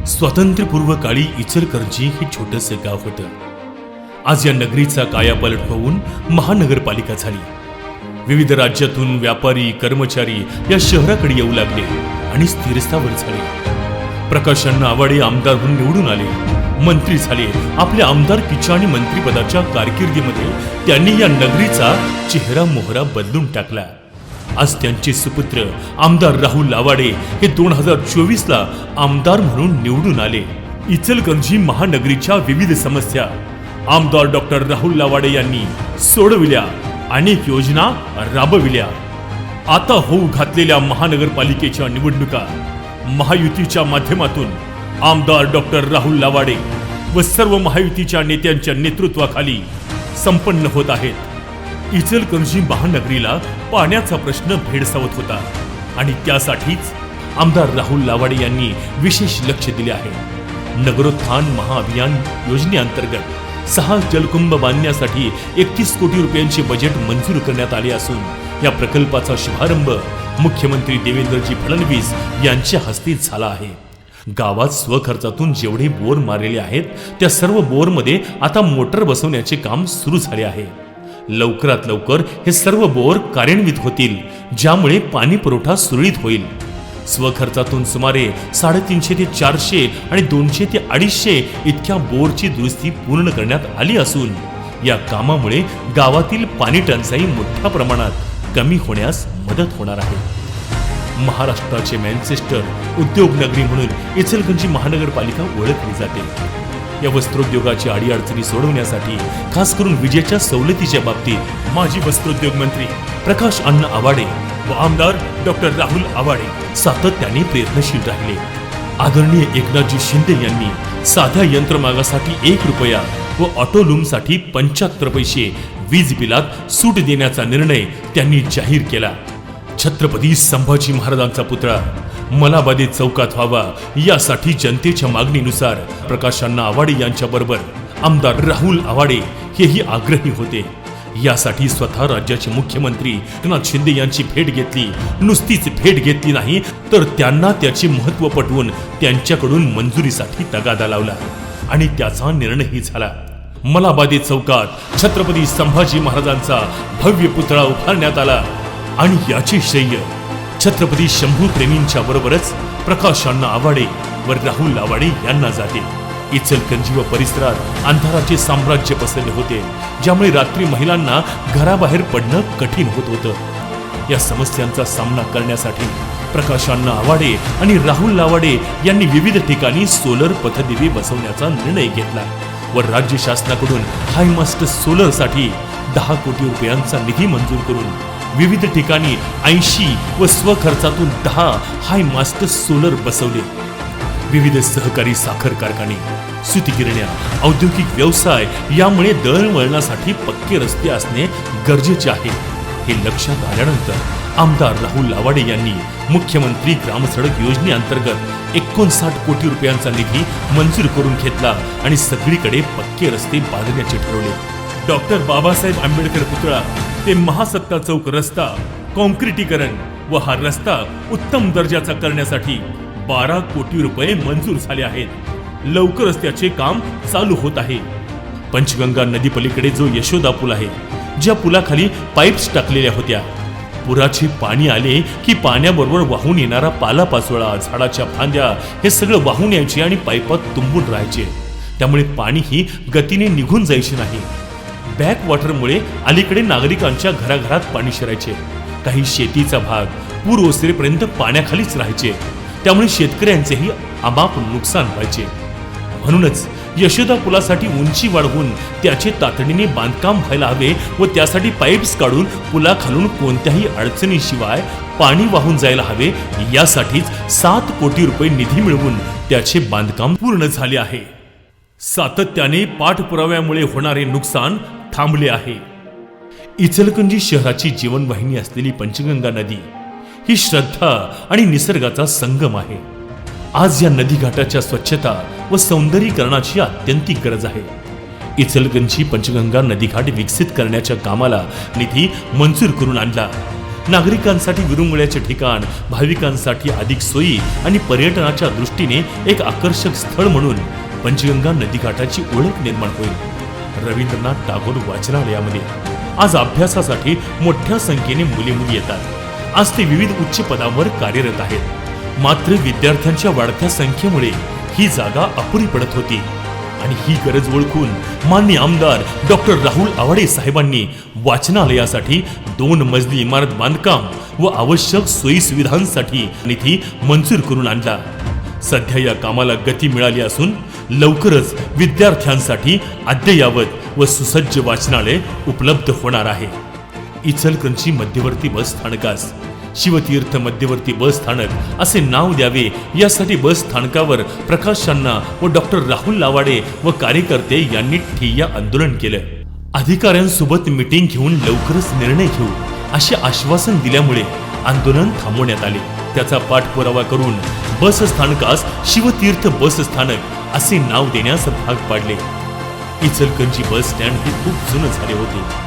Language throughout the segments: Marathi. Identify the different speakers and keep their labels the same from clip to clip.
Speaker 1: स्वातंत्र्यपूर्व काळी इचलकरंजी हे छोटंसं गाव होतं. आज या नगरीचा कायापालट होऊन महानगरपालिका झाली. विविध राज्यातून व्यापारी कर्मचारी या शहराकडे येऊ लागले आणि स्थिरस्थावर झाले. प्रकाशअण्णा आवाडे आमदार म्हणून निवडून आले, मंत्री झाले. आपल्या आमदारकीच्या आणि मंत्रिपदाच्या कारकिर्दीमध्ये त्यांनी या नगरीचा चेहरा मोहरा बदलून टाकला. आज त्यांचे सुपुत्र आमदार राहुल आवाडे हे 2024ला आमदार म्हणून निवडून आले. इचलकरंजी महानगरीच्या विविध समस्या आमदार डॉक्टर राहुल आवाडे यांनी सोडविल्या, अनेक योजना राबविल्या. आता होऊ घातलेल्या महानगरपालिकेच्या निवडणुका महायुतीच्या माध्यमातून आमदार डॉक्टर राहुल आवाडे व सर्व महायुतीच्या नेत्यांच्या नेतृत्वाखाली संपन्न होत आहेत. इचलकरंजी महानगरीला पाण्याचा प्रश्न भेडसावत होता आणि त्यासाठीच आमदार राहुल आवाडे यांनी विशेष लक्ष दिले आहे. नगरोत्थान महाअभियान योजनेअंतर्गत 6 जलकुंभ बांधण्यासाठी 31 कोटी रुपयांचे बजेट मंजूर करण्यात आले असून या प्रकल्पाचा शुभारंभ मुख्यमंत्री देवेंद्रजी फडणवीस यांच्या हस्ते झाला आहे. गावात स्वखर्चातून जेवढे बोर मारलेले आहेत त्या सर्व बोरमध्ये आता मोटर बसवण्याचे काम सुरू झाले आहे. लवकरात लवकर हे सर्व बोर कार्यान्वित होतील, ज्यामुळे पाणी पुरवठा सुरळीत होईल. स्वखर्चातून सुमारे 350 ते 400 आणि 200 ते 250 इतक्या बोरची दुरुस्ती पूर्ण करण्यात आली असून या कामामुळे गावातील पाणी टंचाई मोठ्या प्रमाणात कमी होण्यास मदत होणार आहे. महाराष्ट्राचे मँचेस्टर उद्योग नगरी म्हणून इचलकरंजी महानगरपालिका ओळखली जाते. या वस्त्रोद्योगाची अडीअडचणी सोडवण्यासाठी खास करून विजेच्या सवलतीच्या बाबतीत माजी वस्त्रोद्योग मंत्री प्रकाशअण्णा आवाडे व आमदार डॉक्टर राहुल आवाडे सातत्याने प्रयत्नशील राहिले. आदरणीय एकनाथजी शिंदे यांनी साध्या यंत्रमागासाठी 1 रुपया व ऑटोलूमसाठी 75 पैसे वीज बिलात सूट देण्याचा निर्णय त्यांनी जाहीर केला. छत्रपती संभाजी महाराजांचा पुतळा मलाबादे चौकात व्हावा यासाठी जनतेच्या मागणीनुसार प्रकाशअण्णा आवाडे यांच्या बरोबर आमदार राहुल आवाडे हेही आग्रही होते. यासाठी स्वतः राज्याचे मुख्यमंत्री एकनाथ शिंदे यांची भेट घेतली. नुसतीच भेट घेतली नाही तर त्यांना त्याचे महत्त्व पटवून त्यांच्याकडून मंजुरीसाठी तगादा लावला आणि त्याचा निर्णयही झाला. मलाबादे चौकात छत्रपती संभाजी महाराजांचा भव्य पुतळा उभारण्यात आला आणि याचे श्रेय छत्रपती शंभू प्रेमींच्या बरोबरच प्रकाशअण्णा आवाडे व राहुल आवाडे यांना जाते. इचलकरंजी व परिसरात अंधाराचे साम्राज्य पसरले होते, ज्यामुळे रात्री महिलांना घराबाहेर पडणं कठीण होत होतं. या समस्यांचा सामना करण्यासाठी प्रकाशअण्णा आवाडे आणि राहुल आवाडे यांनी विविध ठिकाणी सोलर पथदिवे बसवण्याचा निर्णय घेतला व राज्य शासनाकडून हायमास्ट सोलरसाठी 10 कोटी रुपयांचा निधी मंजूर करून विविध ठिकाणी 80 व स्वखर्चातून 10 हायमास्ट सोलर बसवले. विविध सहकारी साखर कारखाने, सुतगिरण्या, औद्योगिक व्यवसाय यामुळे दळणवळणासाठी पक्के रस्ते असणे गरजेचे आहे. हे लक्षात आल्यानंतर आमदार राहुल आवाडे यांनी मुख्यमंत्री ग्रामसडक योजनेअंतर्गत 59 कोटी रुपयांचा निधी मंजूर करून घेतला आणि सगळीकडे पक्के रस्ते बांधण्याचे ठरवले. डॉक्टर बाबासाहेब आंबेडकर पुतळा ते महासत्ता चौक रस्ता कॉन्क्रिटीकरण व हा रस्ता उत्तम दर्जाचा करण्यासाठी 12 कोटी रुपये मंजूर झाले आहेत. लवकरच त्याचे काम चालू होत आहे. पंचगंगा नदी पलीकडे जो यशोदा पूल आहे, ज्या पुलाखाली पाईप्स टाकलेल्या होत्या, पुराचे पाणी आले की पाण्याबरोबर वाहून येणारा पालापाचोळा, झाडाच्या फांद्या हे सगळं वाहून यायचे आणि पाईपात तुंबून राहायचे. त्यामुळे पाणीही गतीने निघून जायचे नाही. बॅकवॉटरमुळे अलीकडे नागरिकांच्या घराघरात पाणी शिरायचे. काही शेतीचा भाग पूर ओसरेपर्यंत पाण्याखालीच राहायचे. त्यामुळे शेतकऱ्यांचेही अमाप नुकसान व्हायचे. म्हणूनच यशोदा पुलासाठी उंची वाढवून त्याचे तातडीने बांधकाम व्हायला हवे व त्यासाठी पाईप्स काढून पुलाखालून कोणत्याही अडचणीशिवाय पाणी वाहून जायला हवे, यासाठीच 7 कोटी रुपये निधी मिळवून त्याचे बांधकाम पूर्ण झाले आहे. सातत्याने पाठपुराव्यामुळे होणारे नुकसान थांबले आहे. इचलकरंजी शहराची जीवनवाहिनी असलेली पंचगंगा नदी ही श्रद्धा आणि निसर्गाचा संगम आहे. आज या नदीघाटाच्या स्वच्छता व सौंदर्यीकरणाची अत्यंतिक गरज आहे. इचलकरंजी पंचगंगा नदीघाट विकसित करण्याच्या कामाला निधी मंजूर करून आणला. नागरिकांसाठी विरंगुळ्याचे ठिकाण, भाविकांसाठी अधिक सोयी आणि पर्यटनाच्या दृष्टीने एक आकर्षक स्थळ म्हणून पंचगंगा नदीकाठाची ओळख निर्माण होईल। रवींद्रनाथ टागोर वाचनालयामध्ये आज अभ्यासासाठी मोठ्या संख्येने मुली येतात। आज ते विविध उच्च पदावर कार्यरत आहेत, मात्र विद्यार्थ्यांच्या वाढत्या संख्येमुळे ही जागा अपुरी पडत होती आणि ही गरज ओळखून माननीय आमदार डॉक्टर राहुल आवाडे साहेबांनी वाचनालयासाठी 2 मजली इमारत बांधकाम व आवश्यक सोयी सुविधांसाठी निधी मंजूर करून आणला। सध्या या कामाला गती मिळाली असून लवकरच विद्यार्थ्यांसाठी अद्ययावत व सुसज्ज वाचनालय उपलब्ध होणार आहे। इचलकरंजी मध्यवर्ती बस स्थानकास शिवतीर्थ मध्यवर्ती बस स्थानक असे नाव द्यावे यासाठी बस स्थानकावर प्रकाश अण्णा व डॉक्टर राहुल आवाडे व कार्यकर्ते यांनी ठिय्या आंदोलन केलं। अधिकाऱ्यांसोबत मीटिंग घेऊन लवकरच निर्णय घेऊ असे आश्वासन दिल्यामुळे आंदोलन थांबवण्यात आले। त्याचा पाठपुरावा करून बस स्थानकास शिवतीर्थ बस स्थानक असे नाव देण्यास भाग पाडले। इचलकरंजी बस स्टँड हे खूप जुने झाले होते।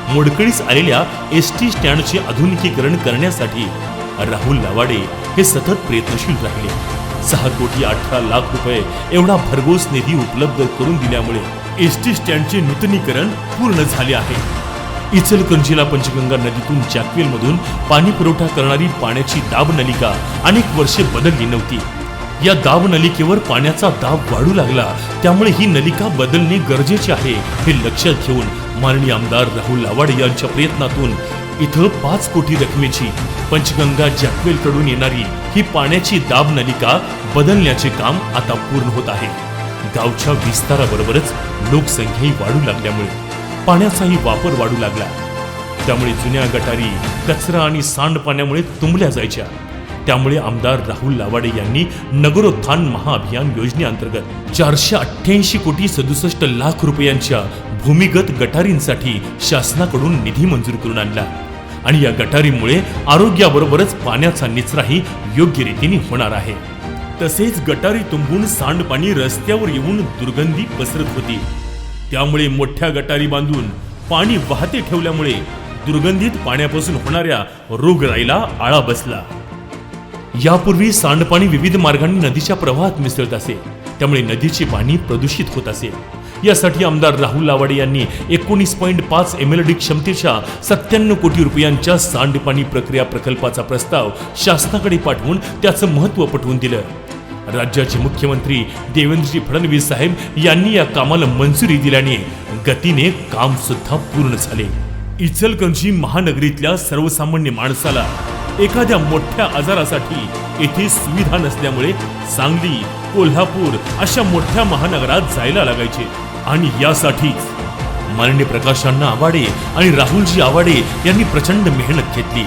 Speaker 1: मोडकळीस आलेल्या एसटी स्टँडचे आधुनिकीकरण करण्यासाठी राहुल आवाडे हे सतत प्रयत्नशील राहिले। 6 कोटी 18 लाख रुपये एवढा भरघोस निधी उपलब्ध करून दिल्यामुळे एसटी स्टँडचे नूतनीकरण पूर्ण झाले आहे। इचलकरंजीला पंचगंगा नदीतून जॅकवेल मधून पाणी पुरवठा करणारी पाण्याची दाब नलिका अनेक वर्षे बदलली नव्हती। या दाब नलिकेवर पाण्याचा दाब वाढू लागला, त्यामुळे ही नलिका बदलणे गरजेचे आहे हे लक्षात घेऊन माननीय आमदार राहुल आवाडे यांच्या प्रयत्नातून इथं 5 कोटी रकमेची पंचगंगा जॅकवेल कडून येणारी ही पाण्याची दाब नलिका बदलण्याचे काम आता पूर्ण होत आहे। गावच्या विस्ताराबरोबरच लोकसंख्याही वाढू लागल्यामुळे पाण्याचाही वापर वाढू लागला, त्यामुळे जुन्या गटारी कचरा आणि सांडपाण्यामुळे तुंबल्या जायच्या। त्यामुळे आमदार राहुल आवाडे यांनी नगरोत्थान महाअभियान योजनेअंतर्गत 488 कोटी 67 लाख रुपयांच्या भूमिगत गटारींसाठी शासनाकडून निधी मंजूर करून आणला आणि या गटारीमुळे आरोग्याबरोबरच पाण्याचा निचराही योग्य रीतीने होणार आहे। तसेच गटारी तुंबून सांडपाणी रस्त्यावर येऊन दुर्गंधी पसरत होती, त्यामुळे मोठ्या गटारी बांधून पाणी वाहते ठेवल्यामुळे दुर्गंधित पाण्यापासून होणाऱ्या रोगराईला आळा बसला। यापूर्वी सांडपाणी विविध मार्गांनी नदीच्या प्रवाहात मिसळत असे, त्यामुळे नदीचे पाणी प्रदूषित होत असे। यासाठी आमदार राहुल आवाडे यांनी 19.5 MLD क्षमतेच्या 97 कोटी रुपयांच्या सांडपाणी प्रक्रिया प्रकल्पाचा प्रस्ताव शासनाकडे पाठवून त्याचं महत्त्व पटवून दिलं। राज्याचे मुख्यमंत्री देवेंद्रजी फडणवीस साहेब यांनी या कामाला मंजुरी दिल्याने गतीने काम सुद्धा पूर्ण झाले। इचलकरंजी महानगरीतल्या सर्वसामान्य माणसाला एखाद्या मोठ्या आजारासाठी येथे सुविधा नसल्यामुळे सांगली, कोल्हापूर अशा मोठ्या महानगरात जायला लागायचे आणि यासाठीच माननीय प्रकाश अण्णा आवाडे आणि राहुलजी आवाडे यांनी प्रचंड मेहनत घेतली।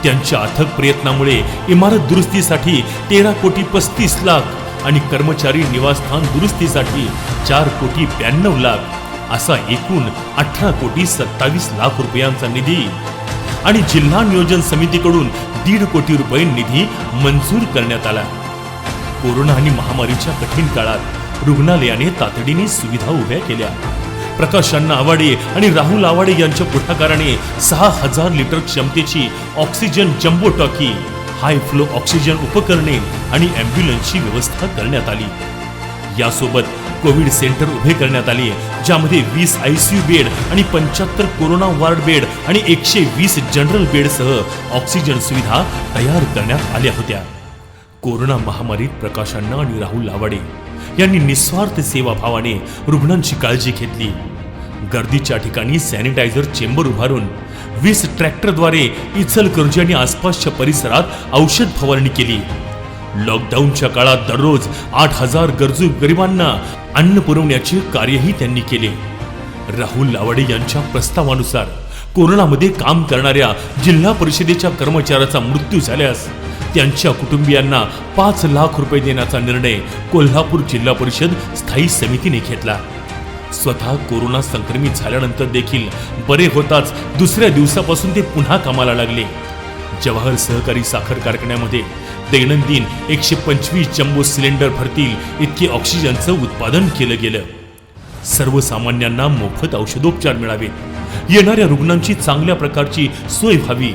Speaker 1: त्यांच्या अथक प्रयत्नामुळे इमारत दुरुस्तीसाठी 13 कोटी 35 लाख आणि कर्मचारी निवासस्थान दुरुस्तीसाठी 4 कोटी 92 लाख असा एकूण 18 कोटी 27 लाख रुपयांचा निधी आणि जिल्हा नियोजन समितीकडून 1.5 कोटी रुपये निधी मंजूर करण्यात आला। कोरोना आणि महामारीच्या कठीण काळात रुग्णालयाने तातडीने सुविधा उभ्या केल्या। प्रकाश अण्णा आवाडे आणि राहुल आवाडे यांच्या पुढाकाराने 6000 लिटर क्षमतेची ऑक्सिजन जम्बो टॉकी, हाय फ्लो ऑक्सिजन उपकरणे आणि ॲम्ब्युलन्सची व्यवस्था करण्यात आली। यासोबत कोविड सेंटर उभे करण्यात आले, ज्यामध्ये 20 ICU बेड आणि 75 कोरोना वार्ड बेड आणि 120 जनरल बेडसह ऑक्सिजन सुविधा तयार करण्यात आल्या होत्या। कोरोना महामारीत प्रकाश अण्णा आणि राहुल आवाडे यांनी निस्वार्थ सेवाभावाने रुग्णांची काळजी घेतली। गर्दीच्या ठिकाणी सॅनिटायझर चेंबर उभारून 20 ट्रॅक्टरद्वारे इचलकरंजी आणि आसपासच्या परिसरात औषध फवारणी केली। लॉकडाऊनच्या काळात दररोज 8000 गरजू गरिबांना अन्न पुरवण्याचे कार्यही त्यांनी केले। राहुल आवाडे यांच्या प्रस्तावानुसार कोरोनामध्ये काम करणाऱ्या जिल्हा परिषदेच्या कर्मचाऱ्याचा मृत्यू झाल्यास त्यांच्या कुटुंबियांना 5 लाख रुपये देण्याचा निर्णय कोल्हापूर जिल्हा परिषद स्थायी समितीने घेतला। स्वतः कोरोना संक्रमित झाल्यानंतर देखील बरे होताच दुसऱ्या दिवसापासून ते पुन्हा कामाला लागले। जवाहर सहकारी साखर कारखान्यामध्ये दैनंदिन 125 जम्बो सिलेंडर भरतील इतके ऑक्सिजनचं उत्पादन केलं गेलं। सर्वसामान्यांना मोफत औषधोपचार मिळावे, येणाऱ्या रुग्णांची चांगल्या प्रकारची सोय व्हावी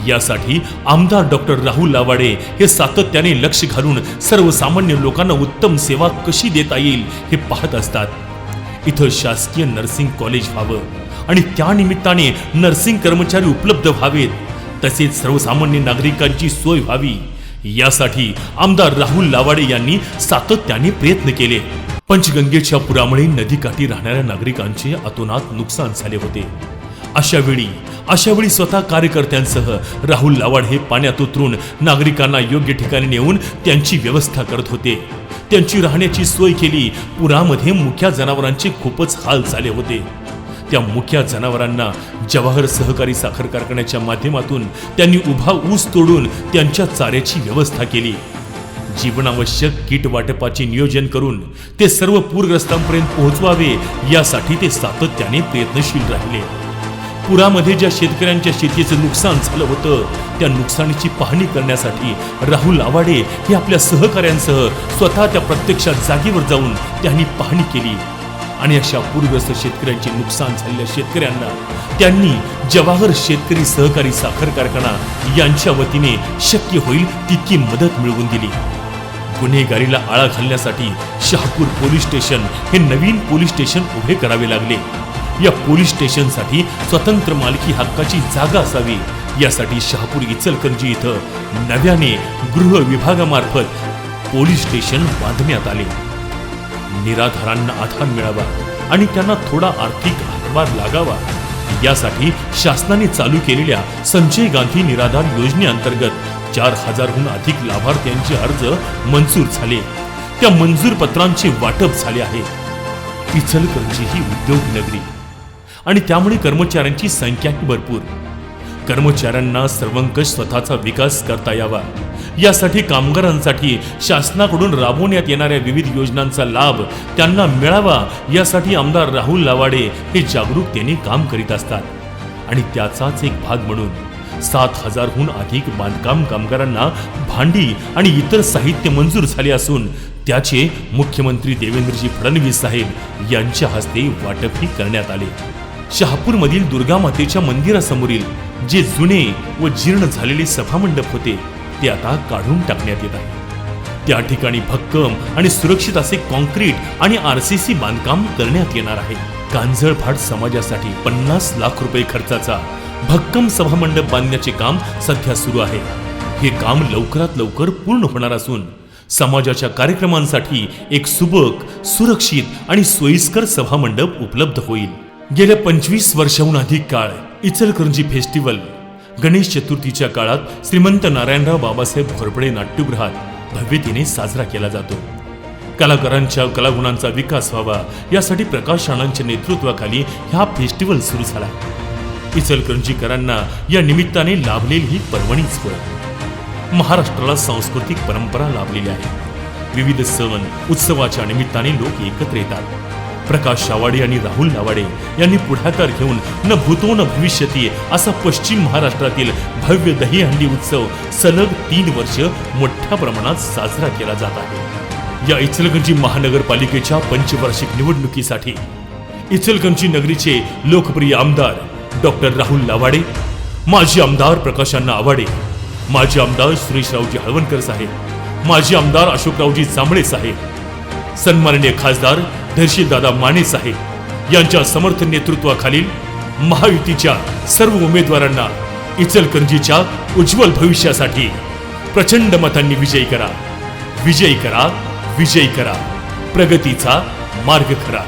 Speaker 1: यासाठी आमदार डॉक्टर राहुल लावाडे हे सातत्याने लक्ष घालून सर्वसामान्य लोकांना उत्तम सेवा कशी देता येईल हे पाहत असतात। इथं शासकीय नर्सिंग कॉलेज व्हावं आणि त्या निमित्ताने नर्सिंग कर्मचारी उपलब्ध व्हावेत, तसेच सर्वसामान्य नागरिकांची सोय व्हावी यासाठी आमदार राहुल लावाडे यांनी सातत्याने प्रयत्न केले। पंचगंगेच्या पुरामुळे नदीकाठी राहणाऱ्या नागरिकांचे अतोनात नुकसान झाले होते। अशा वेळी स्वतः कार्यकर्त्यांसह राहुल लावाडे हे पाण्यात उतरून नागरिकांना योग्य ठिकाणी नेऊन त्यांची व्यवस्था करत होते। त्यांची राहण्याची सोय केली। पुरामध्ये मुख्या जनावरांचे खूपच हाल झाले होते। त्या मुख्या जनावरांना जवाहर सहकारी साखर कारखान्याच्या माध्यमातून त्यांनी उभा ऊस तोडून त्यांच्या चाऱ्याची व्यवस्था केली। जीवनावश्यक किट वाटपाचे नियोजन करून ते सर्व पूरग्रस्तांपर्यंत पोहोचवावे यासाठी ते सातत्याने प्रयत्नशील राहिले। पुरामध्ये ज्या शेतकऱ्यांच्या शेतीचं नुकसान झालं होतं त्या नुकसानीची पाहणी करण्यासाठी राहुल लावाडे हे आपल्या सहकाऱ्यांसह स्वतः त्या प्रत्यक्षात जागेवर जाऊन त्यांनी पाहणी केली आणि अशा पूरग्रस्त शेतकऱ्यांचे नुकसान झालेल्या शेतकऱ्यांना त्यांनी जवाहर शेतकरी सहकारी साखर कारखाना यांच्या वतीने शक्य होईल तितकी मदत मिळवून दिली। गुन्हेगारीला आळा घालण्यासाठी शहापूर पोलीस स्टेशन हे नवीन पोलीस स्टेशन उभे करावे लागले। या पोलीस स्टेशनसाठी स्वतंत्र मालकी हक्काची जागा असावी यासाठी शहापूर इचलकरंजी इथं नव्याने गृह विभागामार्फत पोलीस स्टेशन बांधण्यात आले। निराधारांना आधार मिळावा आणि त्यांना थोडा आर्थिक हातभार लागावा यासाठी शासनाने चालू केलेल्या संजय गांधी निराधार योजनेअंतर्गत 4000हून अधिक लाभार्थ्यांचे अर्ज मंजूर झाले। त्या मंजूर पत्रांचे वाटप झाले आहे। इचलकरंजी ही उद्योग नगरी आणि त्यामुळे कर्मचाऱ्यांची संख्याही भरपूर। कर्मचाऱ्यांना सर्वंकष स्वतःचा विकास करता यावा यासाठी कामगारांसाठी शासनाकडून राबवण्यात येणाऱ्या विविध योजनांचा लाभ त्यांना मिळावा यासाठी आमदार राहुल लावाडे हे जागरूकतेने काम करीत असतात आणि त्याचाच एक भाग म्हणून 7000हून अधिक बांधकाम कामगारांना भांडी आणि इतर साहित्य मंजूर झाले असून त्याचे मुख्यमंत्री देवेंद्रजी फडणवीस साहेब यांच्या हस्ते वाटपही करण्यात आले। शहापूरमधील दुर्गा मातेच्या मंदिरासमोरील जे जुने व जीर्ण झालेले सभामंडप होते ते आता काढून टाकण्यात येत आहे। त्या ठिकाणी भक्कम आणि सुरक्षित असे कॉन्क्रीट आणि आरसीसी बांधकाम करण्यात येणार आहे। कांजळफाट समाजासाठी 50 लाख रुपये खर्चाचा भक्कम सभामंडप बांधण्याचे काम सध्या सुरू आहे। हे काम लवकरात लवकर पूर्ण होणार असून समाजाच्या कार्यक्रमांसाठी एक सुबक, सुरक्षित आणि सोयीस्कर सभामंडप उपलब्ध होईल। गेल्या 25 वर्षाहून अधिक काळ इचलकरंजी फेस्टिवल गणेश चतुर्थीच्या काळात श्रीमंत नारायणराव बाबासाहेब घोरपडे नाट्यगृहात भव्यतेने साजरा केला जातो। कलाकारांच्या कलागुणांचा विकास व्हावा यासाठी प्रकाश राणांच्या नेतृत्वाखाली हा फेस्टिवल सुरू झाला। इचलकरंजीकरांना या निमित्ताने लाभलेली ही पर्वणीच होय। महाराष्ट्राला सांस्कृतिक परंपरा लाभलेली आहे। विविध सण उत्सवाच्या निमित्ताने लोक एकत्र येतात। प्रकाश आवाडे आणि राहुल लावाडे यांनी पुढाकार घेऊन न भूतो न भविष्यती असा पश्चिम महाराष्ट्रातील भव्य दहीहंडी उत्सव सलग 3 वर्ष मोठ्या प्रमाणात साजरा केला जात आहे। या इचलकरंजी महानगरपालिकेच्या पंचवार्षिक निवडणुकीसाठी इचलकरंजी नगरीचे लोकप्रिय आमदार डॉक्टर राहुल लावाडे, माजी आमदार प्रकाशअण्णा आवाडे, माजी आमदार सुरेशरावजी हळवणकर साहेब, माजी आमदार अशोकरावजी जांभळे साहेब, सन्माननीय खासदार धैर्यशीलदादा माने साहेब यांच्या समर्थ नेतृत्वाखालील महायुतीच्या सर्व उमेदवारांना इचलकरंजीच्या उज्ज्वल भविष्यासाठी प्रचंड मतांनी विजयी करा, विजयी करा, विजयी करा। प्रगतीचा मार्ग खरा।